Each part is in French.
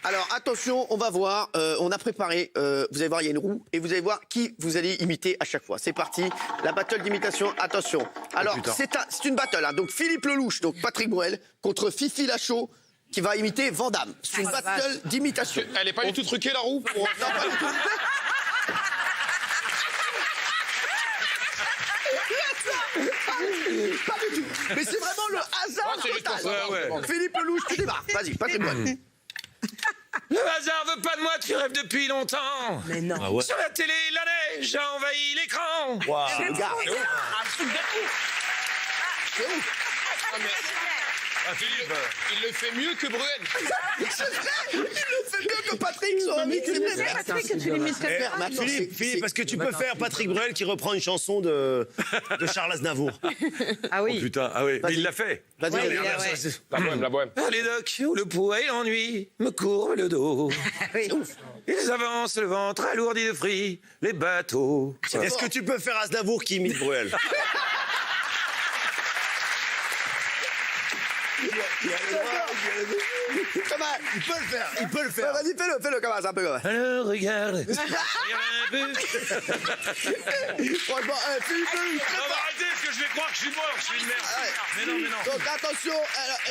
Alors attention, on va voir, on a préparé, vous allez voir, il y a une roue, et vous allez voir qui vous allez imiter à chaque fois. C'est parti, la battle d'imitation, attention. Alors, c'est une battle, hein. Donc Philippe Lelouch, donc Patrick Bruel, contre Fifi Lachaud, qui va imiter Van Damme. C'est une battle d'imitation. Elle est pas du tout truquée, la roue Non, pas du tout. Pas du tout. Mais c'est vraiment le hasard total. Philippe Lelouch, tu démarres. Vas-y, Patrick Bruel. Le hasard veut pas de moi, tu rêves depuis longtemps. Mais non. Ah ouais. Sur la télé, la neige a envahi l'écran. C'est le gars. C'est ouf. Ah, Philippe, Il le fait mieux que Bruel. C'est vrai. Il le fait mieux que Patrick, son ami. C'est vrai. Patrick, que tu l'imites très bien. Maintenant, Philippe, parce que tu peux faire Patrick Bruel qui reprend une chanson de Charles Aznavour. Ah oui. Putain, ah oui, mais il l'a fait. Vas-y, Ouais, vas-y. ouais. La bohème, la bohème. les docks où le poids et l'ennui me courbent le dos. Oui. Ils avancent le ventre alourdi de fruits, les bateaux. Est-ce que tu peux faire Aznavour qui imite Bruel? Comment? Il peut le faire. Vas-y, fais-le, comment ça, un peu comme ça. Alors regarde, regarde un peu. Franchement, Philippe Lelouch. Non, mais arrêtez, parce que je vais croire que je suis mort, je suis une merde. Mais non, mais non. Donc attention,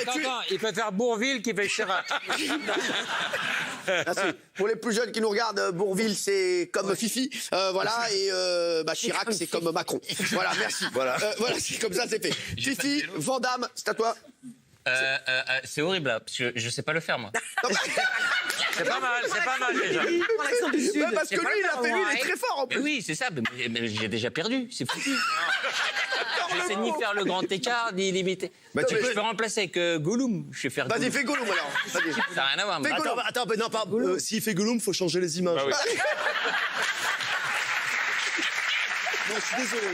Attends, il peut faire Bourville qui fait Chirac. Merci. Pour les plus jeunes qui nous regardent, Bourville, c'est comme Fifi. Voilà, et Chirac, c'est comme Macron. Voilà, merci. Voilà, c'est comme ça, c'est fait. Fifi, Van Damme, c'est à toi. C'est horrible, là, parce que je sais pas le faire, moi. C'est pas mal déjà. Pour l'accent du Sud. Ouais, parce que lui, il a fait lui, il est très fort en Mais plus. oui, c'est ça, mais j'ai déjà perdu, c'est foutu. Je sais ni faire le grand écart, ni limiter. Bah, tu Je peux- peux remplacer avec Gollum, je sais faire Vas-y, Gollum. fais Gollum alors. Vas-y. Ça n'a rien à voir. mais- Fais Gollum. Attends, non, pardon. S'il fait Gollum, faut changer les images. Bah oui. Non, je suis désolé.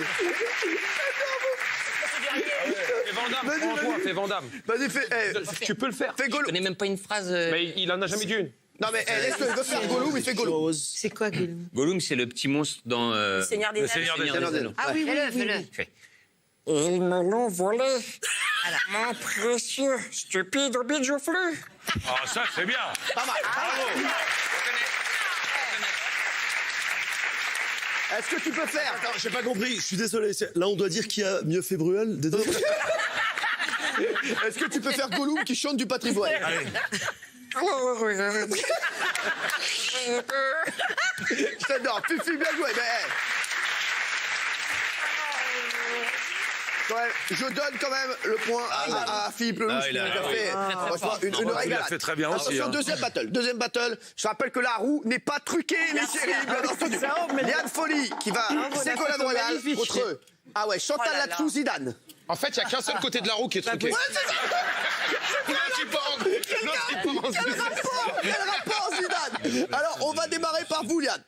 Fais Vandame, prends-toi, fais Vandame. Vas-y, fais Tu peux le faire. fais Je Gollum. connais même pas une phrase. Mais il en a jamais dit une. Non, mais laisse-le, il veut faire Gollum, il fait Gollum. C'est quoi, Guillaume? Gollum, c'est le petit monstre dans. Seigneur des Seigneur des Anneaux. Ah oui, oui, oui. Je fais, Ils me l'ont volé. Mon précieux, stupide bijou-fleu. Ah, ça, c'est bien. Pas mal. Bravo. Est-ce que tu peux faire? Attends, j'ai pas compris, je suis désolé. Là, on doit dire qui a mieux fait Bruel des deux. Est-ce que tu peux faire Gollum qui chante du Patrick Bruel? Alors, J'adore, Fifi, bien joué. Mais, quand même, je donne quand même le point à Philippe Lelouch qui nous a fait franchement, une Il régalade. l'a fait très bien aussi. Attention, hein. deuxième battle. Je rappelle que la roue n'est pas truquée, les chéris, bien entendu. Liane Folly qui va Ségolène Royal contre Chantal Latsou Zidane. En fait, il n'y a qu'un seul côté de la roue qui est truqué. Ouais, c'est ça. L'autre, il part en- l'autre, il part en- Quel rapport, Zidane? Alors, on va démarrer par vous, Liane.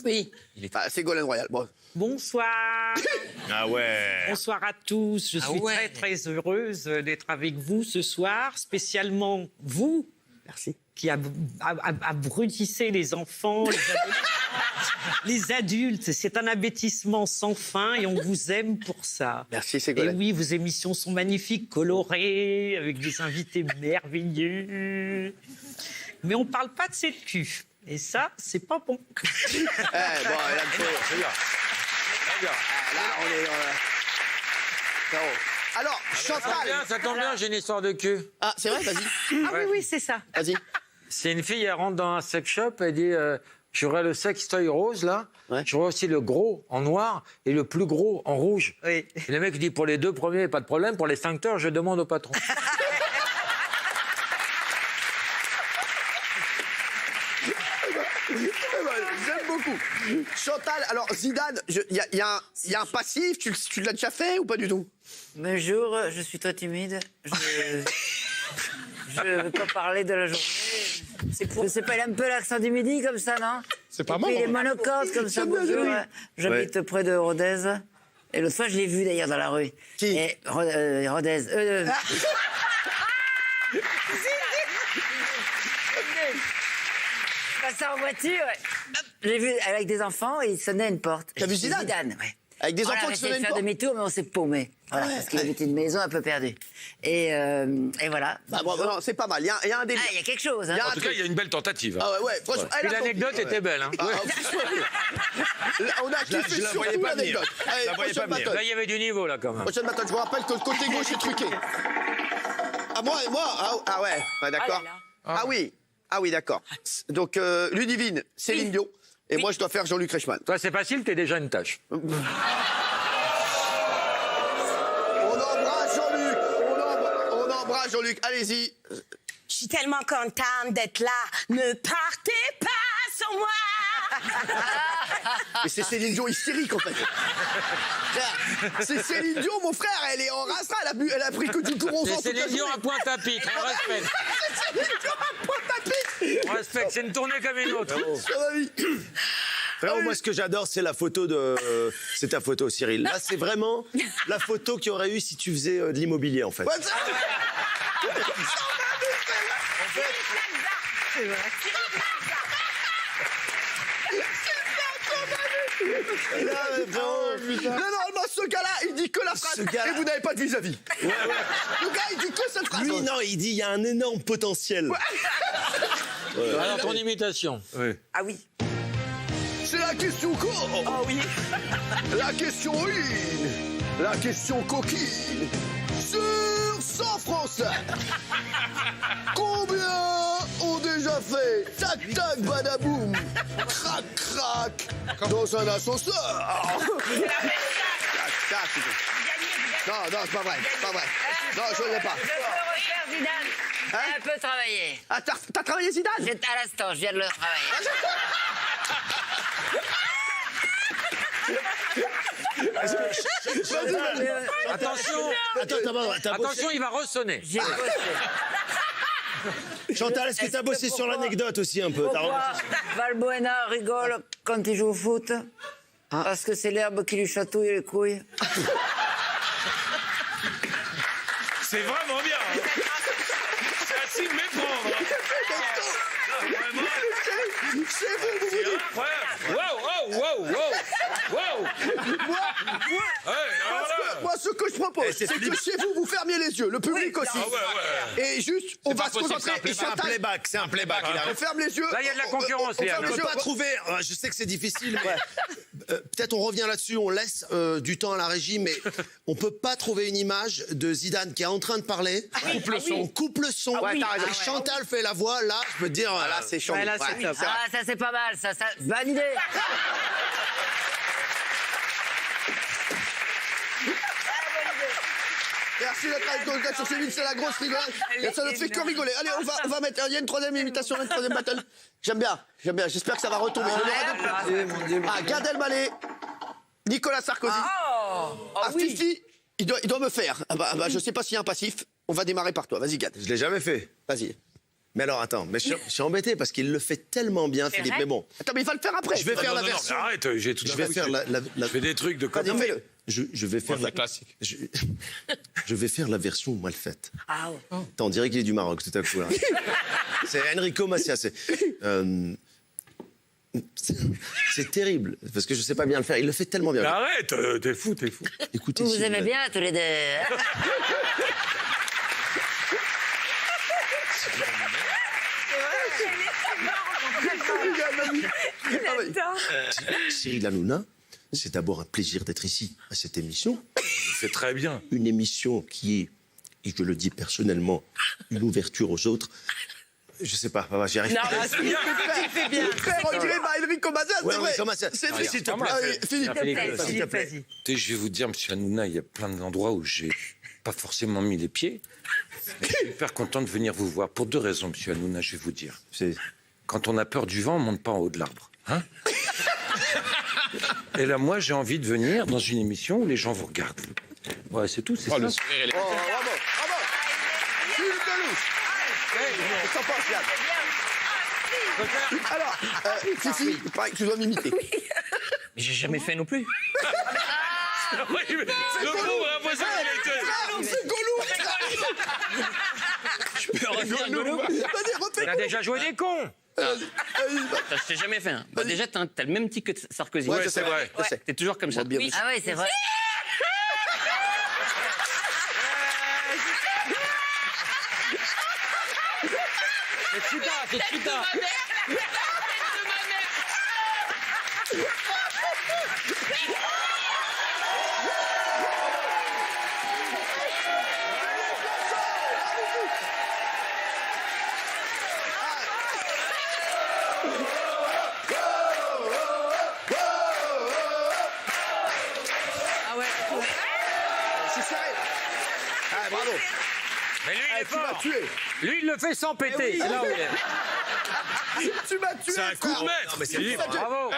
Oui. Ségolène Royal. Bon. Bonsoir. Ah ouais. Bonsoir à tous. Je suis ouais. très heureuse d'être avec vous ce soir, spécialement vous. Merci. Qui abrutissez les enfants, les adultes. C'est un abêtissement sans fin et on vous aime pour ça. Merci, Et Ségolène. oui, vos émissions sont magnifiques, colorées, avec des invités merveilleux. Mais on parle pas de cette cul. Et ça, c'est pas bon. Bon, Liane Folly. C'est bien. Très bien. Là, on est dans la... Bravo. Alors, Chantal. Ça tombe bien, j'ai une histoire de cul. Ah, c'est vrai, vas-y. Ah oui, oui, c'est ça. Vas-y. C'est une fille, elle rentre dans un sex shop, elle dit j'aurais le sextoy rose là, Ouais. j'aurais aussi le gros en noir et le plus gros en rouge. Oui. Et le mec dit pour les deux premiers, pas de problème, pour les 5 heures, je demande au patron. J'aime beaucoup. Chantal, alors Zidane, il y a un passif, tu l'as déjà fait ou pas du tout? Bonjour, je suis très timide. Je ne veux pas parler de la journée. Je sais pas, il a un peu l'accent du midi comme ça, non? C'est pas Et puis mal. il est monocorde comme ça, bonjour. J'habite près de Rodez. Et l'autre fois, je l'ai vu d'ailleurs dans la rue. Qui? Et Rodez. Je passais en voiture, hop, j'ai vu avec des enfants et il sonnait à une porte. T'as vu Je dis, Zidane? Ouais. Avec des On a enfants qui se essayé de donnent faire pas. demi-tour, mais on s'est paumé. Voilà, parce qu'il habitait une maison un peu perdue. Et voilà. Bah, bon, non, c'est pas mal. Il y a un délire. Ah, il y a quelque chose. Hein. Il y a En un tout truc. cas, il y a une belle tentative. Ah ouais, franchement. Puis l'anecdote était belle. Hein. On a kiffé je la voyais surtout pas venir. l'anecdote. Allez, Je la voyais prochaine pas venir. battle. Là, il y avait du niveau, là, quand même. Prochaine battle. Je vous rappelle que le côté gauche est truqué. Ah, moi ah ouais. Ouais, d'accord. Ah oui, d'accord. Donc, Ludivine, Céline Dion. Et moi, je dois faire Jean-Luc Reichmann. Toi, c'est facile, t'es déjà une tâche. On embrasse Jean-Luc. On embrasse Jean-Luc. Allez-y. Je suis tellement contente d'être là. Ne partez pas sans moi. Mais c'est Céline Dion hystérique, en fait. C'est Céline Dion, mon frère. Elle est en race, elle a pris que du touron. C'est Céline Dion à Pointe-à-Pitre, on respecte. C'est Céline Dion à Pointe-à-Pitre. On respecte, c'est une tournée comme une autre. Ça va vite. Vraiment, moi, ce que j'adore, c'est la photo de. C'est ta photo, Cyril. Là, c'est vraiment la photo qu'il y aurait eu si tu faisais de l'immobilier, en fait. Ouais, ça- Normalement, ce gars-là, il dit que la phrase Ce gars-là- et vous n'avez pas de vis-à-vis. Le gars, il dit que cette phrase. Lui, non, il dit il y a un énorme potentiel. Alors, ton imitation. Ah oui. C'est la question co. Oh oui. La question une. La question coquine. Sur 100 Français. Combien ont déjà fait tac tac badaboum, crac crac dans un ascenseur? Tac tac. Non, c'est pas vrai. Non, je ne l'ai pas. Je peux refaire Zidane. Hein? J'ai un peu travaillé. Ah, t'as travaillé Zidane? J'étais à l'instant, je viens de le travailler. Attention, attention, il va ressonner. J'ai bossé. Chantal, est-ce que t'as bossé sur l'anecdote aussi un peu? Pourquoi Valbuena rigole quand il joue au foot? Parce que c'est l'herbe qui lui chatouille les couilles. C'est vraiment bien. Hein. C'est assez de méprendre. Hein. Vraiment. C'est vous, vous dites. Wow. Moi, ce que je propose, c'est que chez vous, vous fermiez les yeux, le public aussi. Et juste, on va se concentrer. Et C'est un Chantal, playback, c'est un playback. Il on arrive. ferme les yeux. Là, il y a de la concurrence, on Léa. ferme On les peut yeux. pas trouver. Je sais que c'est difficile, mais peut-être on revient là-dessus. On laisse du temps à la régie, mais on peut pas trouver une image de Zidane qui est en train de parler. On coupe le son. Ouais, t'as raison. Et Chantal fait la voix. Là, je peux te dire. Là, c'est Chantal. là, c'est top. Ah, ça c'est pas mal, ça. Bonne idée. Merci d'être avec nous sur ces lignes, c'est la grosse rigolade. Et ça ne fait que rigoler. Allez, on va mettre. Il y a une troisième imitation, une troisième battle. J'aime bien. J'espère que ça va retomber. Ah, Gad Elmaleh, Nicolas Sarkozy. Ah, Fifi, il doit me faire. Je sais pas s'il y a un passif. On va démarrer par toi. Vas-y, Gad. Je l'ai jamais fait. Vas-y. Mais alors, attends, je suis embêté parce qu'il le fait tellement bien, Philippe. Mais bon, Attends, mais il va le faire après. je vais faire la version. Arrête, j'ai tout Je vais faire la Je fais des trucs de Vas-y, copains. fais-le. Je vais faire la classique. Je vais faire la version mal faite. Ah ouais. Attends, on dirait qu'il est du Maroc tout à coup. Là. C'est Enrico Macias. C'est terrible parce que je sais pas bien le faire. Il le fait tellement bien. Arrête, t'es fou. Écoutez, Vous s'il aimez vous plaît. bien tous les deux. Cyril Hanouna, c'est d'abord un plaisir d'être ici à cette émission. C'est très bien. Une émission qui est, et je le dis personnellement, une ouverture aux autres. Je sais pas, j'y arrive pas. C'est bien. Frère, on dirait Enrico Macias, Ouais, c'est vrai. Enrico Macias. C'est Allez, vrai. s'il te plaît. Ah oui, Philippe. S'il te plaît. Je vais vous dire, monsieur Hanouna, il y a plein d'endroits où j'ai pas forcément mis les pieds. Mais je suis hyper content de venir vous voir. Pour deux raisons, monsieur Hanouna, je vais vous dire. C'est- Quand on a peur du vent, on monte pas en haut de l'arbre. Hein? Et là, moi, j'ai envie de venir dans une émission où les gens vous regardent. Ouais, c'est tout, c'est ça. Le sourire, il est- Oh, bravo. Philippe Lelouch. On s'en passe, Gad. Alors, Fifi, pareil, tu dois m'imiter. Mais j'ai jamais fait non plus. Le pauvre a l'impression qu'il était... C'est Gollum. Je peux revenir de l'eau. Vas-y, refais. On a déjà joué des cons. Ça, je t'ai jamais fait. Hein. Bah, déjà, t'as le même tic que Sarkozy. Ouais, c'est vrai. Je sais. T'es toujours comme ça. Bien. Ah ouais, c'est vrai. C'est putain. C'est serré. Ah, bravo. Mais lui, il est Tu m'as fort. tué. Lui, il le fait sans péter. C'est là où il est. Tu m'as tué. C'est un coup de frère. maître. Non, mais c'est fort. Bravo.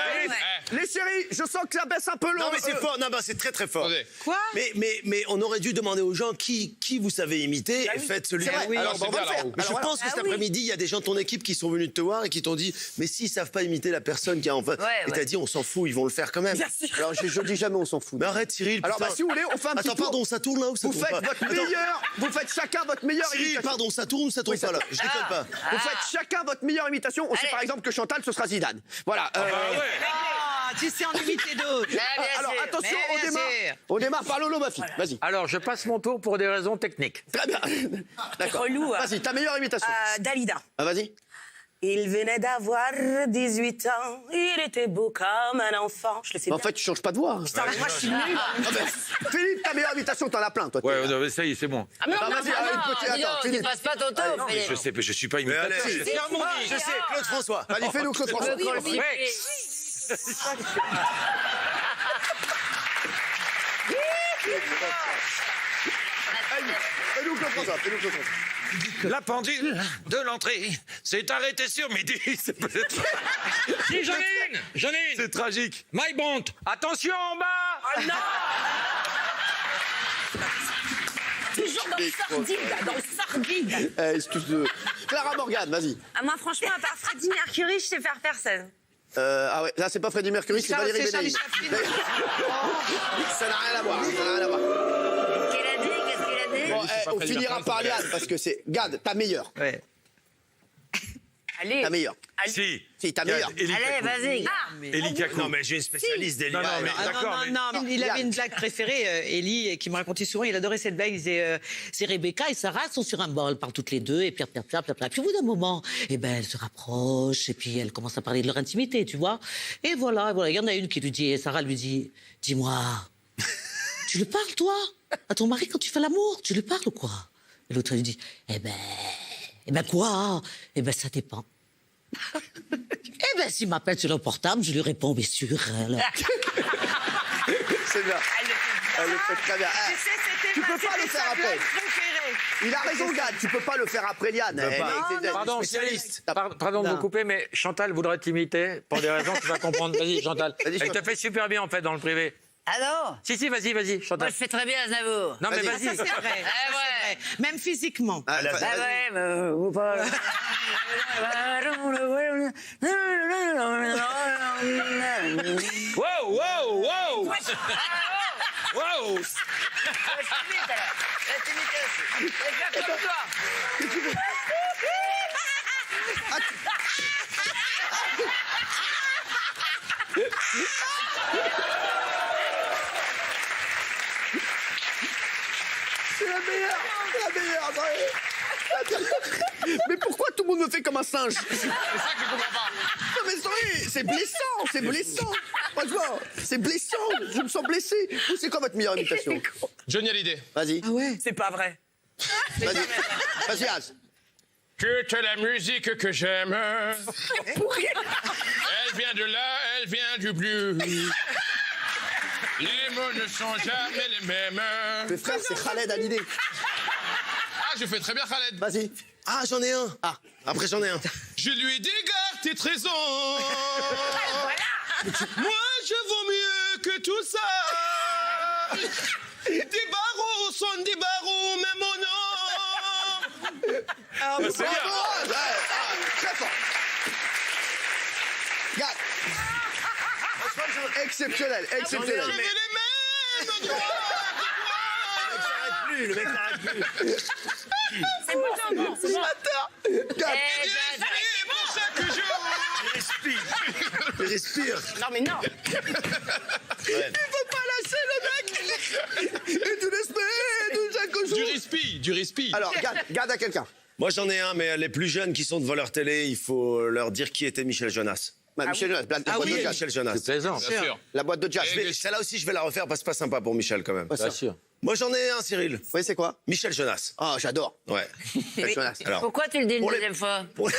Les chéris, je sens que ça baisse un peu l'eau. Non, mais c'est fort. Non, bah, c'est très, très fort. Attendez. Quoi? Mais on aurait dû demander aux gens qui vous savez imiter et faites celui. C'est vrai. oui. Alors, C'est on va bien, le faire. alors. Mais je Alors, pense que Ah cet oui. après-midi, il y a des gens de ton équipe qui sont venus te voir et qui t'ont dit mais s'ils savent pas imiter la personne qui a en face. Ouais, Et t'as ouais. dit on s'en fout, ils vont le faire quand même. Alors, je dis jamais, on s'en fout. Mais arrête, Cyril. Alors, putain. bah, si vous voulez, on fait un petit Attends, tour. pardon, ça tourne là ou ça Vous tourne faites pas votre meilleur. Vous faites chacun votre meilleure Cyril, imitation. pardon, ça tourne ou ça tourne Oui, ça pas là tourne. Je déconne pas. Vous faites chacun votre meilleure imitation. On sait Allez. par exemple que Chantal, ce sera Zidane. Voilà. Ah, tu sais en imiter d'autres. Alors attention, Mais bien sûr. on démarre par Lolo Bafi. Vas-y. Alors, je passe mon tour pour des raisons techniques. Très bien. D'accord. relou, hein. Vas-y, ta meilleure imitation. Dalida. Ah, vas-y. Il venait d'avoir 18 ans, il était beau comme un enfant. Je le sais En bien. fait, tu changes pas de voix. Putain, mais moi je suis nulle. Philippe, ta meilleure imitation, t'en as plein, toi. Ouais, non, mais ça y est, c'est bon. Ah mais non, Ah, non, vas-y, non, allez, non. une petite- Dis donc, attends, tu Philippe. passes pas ton tour, Mais je sais, mais je suis pas Mais imitateur. allez, je sais, Claude François. Allez, fais-nous Claude François. Le col sifflé. Fais-nous Claude François. Fais-nous Claude François. La pendule de l'entrée s'est arrêtée sur midi. C'est peut-être- Si, j'en ai une. c'est tragique. My Bond. Attention en bas. Oh non. Toujours dans le sordide, là, dans le sordide. Excuse de. Clara Morgan, vas-y. Ah, moi franchement, à part Freddie Mercury, je sais faire personne. Ah ouais, là c'est pas Freddie Mercury, c'est Valérie C'est Charlie Benaïm. Chaplin. Ça n'a rien à voir, ça n'a rien à voir. Qu'est-ce qu'il a dit? Qu'est-ce qu'il a dit? Bon, on finira par Liane parce que c'est. Gad, ta meilleure. Ouais. Allez. Ta meilleure. Si. Si, ta meilleure. Allez, vas-y. Élie Kakou. Non, mais j'ai une spécialiste des Non, non, mais Ah, d'accord, mais... non, il avait une blague préférée, Ellie, qui me racontait souvent, il adorait cette blague, il disait c'est Rebecca et Sarah sont sur un bol, elles parlent toutes les deux, et puis puis au bout d'un moment, eh ben, elles se rapprochent, et puis elles commencent à parler de leur intimité, tu vois. Et voilà, il y en a une qui lui dit, et Sarah lui dit, dis-moi, tu lui parles, toi, à ton mari quand tu fais l'amour, tu lui parles ou quoi? Et l'autre lui dit, eh ben quoi? Eh ben, ça dépend. Eh ben, s'il m'appelle sur le portable, je lui réponds, bien sûr. Alors. C'est bien. Elle le fait très bien. Ah, Tu sais, c'était Tu peux c'était pas le sa faire après. blague préférée. Il a raison, Gad, tu peux pas le faire après Liane. Pardon, spécialiste. pardon de vous couper, mais Chantal voudrait t'imiter pour des raisons que tu vas comprendre. Vas-y, Chantal. Vas-y, Elle Chantal. t'a fait super bien, en fait, dans le privé. Ah non? Si, vas-y, Moi, Chantal. je fais très bien Aznavour. Non, mais Vas-y. Ah, ça, vas-y. c'est vrai. Eh ouais. c'est vrai. Même physiquement. Ah, Ah ouais, mais vous pas. Wow, wow, wow! Wow! C'est la meilleure. La meilleure. Mais pourquoi tout le monde me fait comme un singe? C'est ça que je comprends pas. Non mais sorry, c'est blessant, c'est blessant. Franchement, c'est blessant. Je me sens blessé. Vous, c'est quoi votre meilleure imitation? Johnny Hallyday. Vas-y, Ah ouais? C'est pas vrai. vas-y, vas-y, Az. Que la musique que j'aime. Elle vient de là, elle vient du blues. Les mots ne sont jamais les mêmes. Le frère, c'est Khaled Hallyday. Ah, je fais très bien Khaled. Vas-y. Ah, j'en ai un. Ah, après j'en ai un. Je lui dis garde tes trésors. Moi, je vaux mieux que tout ça. Des barreaux sont des barreaux, mais mon nom. C'est bien. Très fort. Gad. Exceptionnel, Je exceptionnel. veux les mêmes droits que toi. Le mec n'arrête plus. C'est bon, c'est bon. Gad. Et c'est pour chaque jour. Mais respire. Non, mais non. Il veut pas lâcher le mec. Et tu l'espères, Du respi. Alors, garde à quelqu'un. Moi, j'en ai un, mais les plus jeunes qui sont devant leur télé, il faut leur dire qui était Michel Jonas. Bah, Michel Jonas, la boîte de jazz. Michel Jonas. C'est plaisant. Bien sûr. La boîte de jazz. Celle-là aussi, je vais la refaire parce que c'est pas sympa pour Michel quand même. Bien sûr. Moi, j'en ai un, Cyril. Oui, c'est quoi? Michel Jonas. Ah, j'adore. Ouais. Michel Jonas. Alors, Pourquoi tu le dis une Pour les- deuxième fois? pour-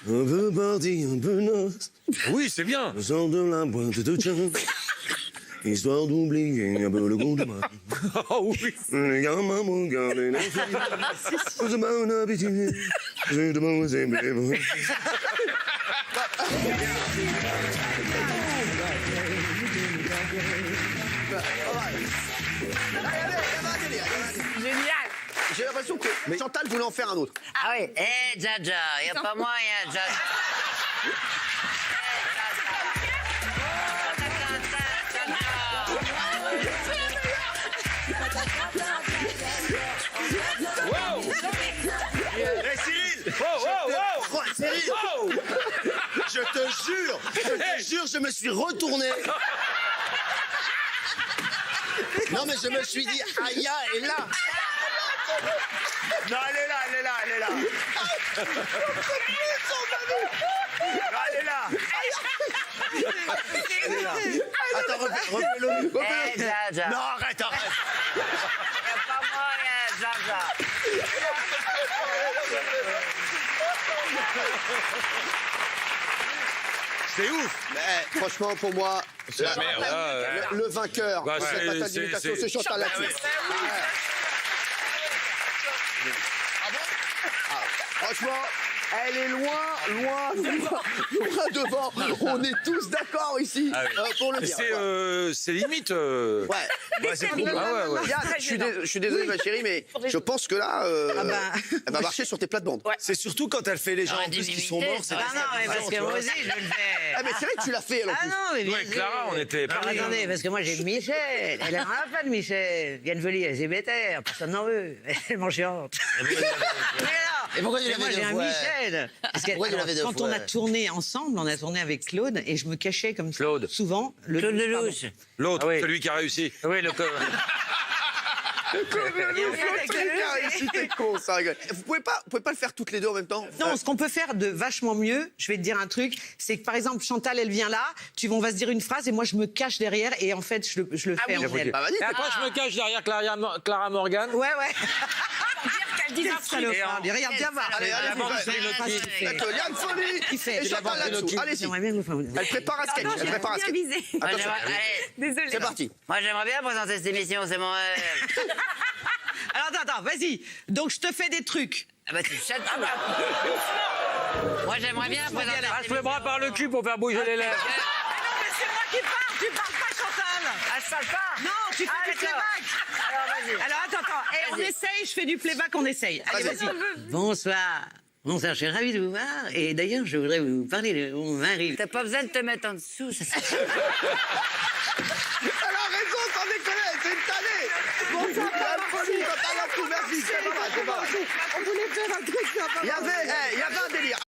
Un peu parti, un peu noce, Oui, c'est bien. au centre de la boîte de jazz, histoire d'oublier un peu le goût de ma vie. Oh oui. Les gamins m'ont gardé les filles, c'est pas une habitude, c'est de bons aimés. Génial. J'ai l'impression que Chantal voulait en faire un autre. Ah oui. Eh, Jaja, y a pas moyen, Jaja. Cyril, je te jure, je me suis retourné. Non, mais je me suis dit, Aya est là. Non, elle est là, elle est là, elle est là. Non, elle est là. Elle est là. Attends, refais-le. Eh, Jaja. Non, arrête. Y a pas moyen, Jaja. C'est ouf. Mais franchement, pour moi, le vainqueur Bah, de cette c'est- bataille c'est- d'imitation, c'est- c'est Chantal là-dessus. Franchement, elle est loin devant. On est tous d'accord ici pour le dire. C'est limite. Ouais. C'est trop bien. Ah ouais. Yann, je suis désolé ma chérie, mais je pense que là, elle va marcher sur tes plates-bandes. C'est surtout quand elle fait les gens en plus qui sont morts. C'est Ah non, mais parce que moi aussi, je le fais. Ah mais c'est vrai que tu l'as fait elle, en Ah plus. non, mais bien Ouais, sûr. Clara, on était Alors, pareil. attendez, parce que moi j'ai Michel. Elle a un fan de Michel. Yann Veli, elle est célibataire. Personne n'en veut. Elle est chiante. Mais alors, Et pourquoi tu mais moi l'avais j'ai deux un fois Michel. Parce que, Pourquoi tu alors, l'avais deux quand fois on a tourné ensemble, on a tourné avec Claude et je me cachais comme ça. Claude. Souvent. Claude Lelouch. L'autre, Ah oui. celui qui a réussi. Oui, le C'était con, ça rigole. Vous pouvez pas le faire toutes les deux en même temps? Non, ce qu'on peut faire de vachement mieux, je vais te dire un truc, c'est que par exemple Chantal, elle vient là, on va se dire une phrase et moi je me cache derrière et en fait je le fais en elle. Bah vas-y, Et après, je me cache derrière Clara Morgan. Ouais. Qu'elle dise un truc. Et regarde, viens voir. Allez, La bande vas-y. Céline D'accord, Yann Folie Qui fait et Chantal là-dessous. Allez-y. J'aimerais bien que vous fassiez. Elle prépare un sketch. Non, Elle j'ai prépare un bien sketch. visé. Moi, Attention, allez, Désolée. c'est parti. moi, j'aimerais bien présenter cette émission, c'est mon rêve. Alors attends, vas-y. Donc je te fais des trucs. Ah bah, tu chattes tout. Moi, j'aimerais bien présenter Arrache le bras par le cul pour faire bouger les lèvres. Non, mais c'est moi qui parle, tu parles pas Chantal. Ah, ça part. Non, tu fais du d'accord. playback. Alors, vas-y. Alors attends. Et on Vas-y. essaye, je fais du playback, on essaye. Allez, Vas-y. vas-y. Bonsoir. Bonsoir, je suis ravi de vous voir. Et d'ailleurs, je voudrais vous parler de mon mari. T'as pas besoin de te mettre en dessous, ça c'est... Elle a raison, sans déconner, c'est une tannée. Bon, ça va, Yann Folie, Chantal là-dessous, merci. C'est pas mal, c'est pas mal. On voulait faire un truc sympa. Il y avait un délire.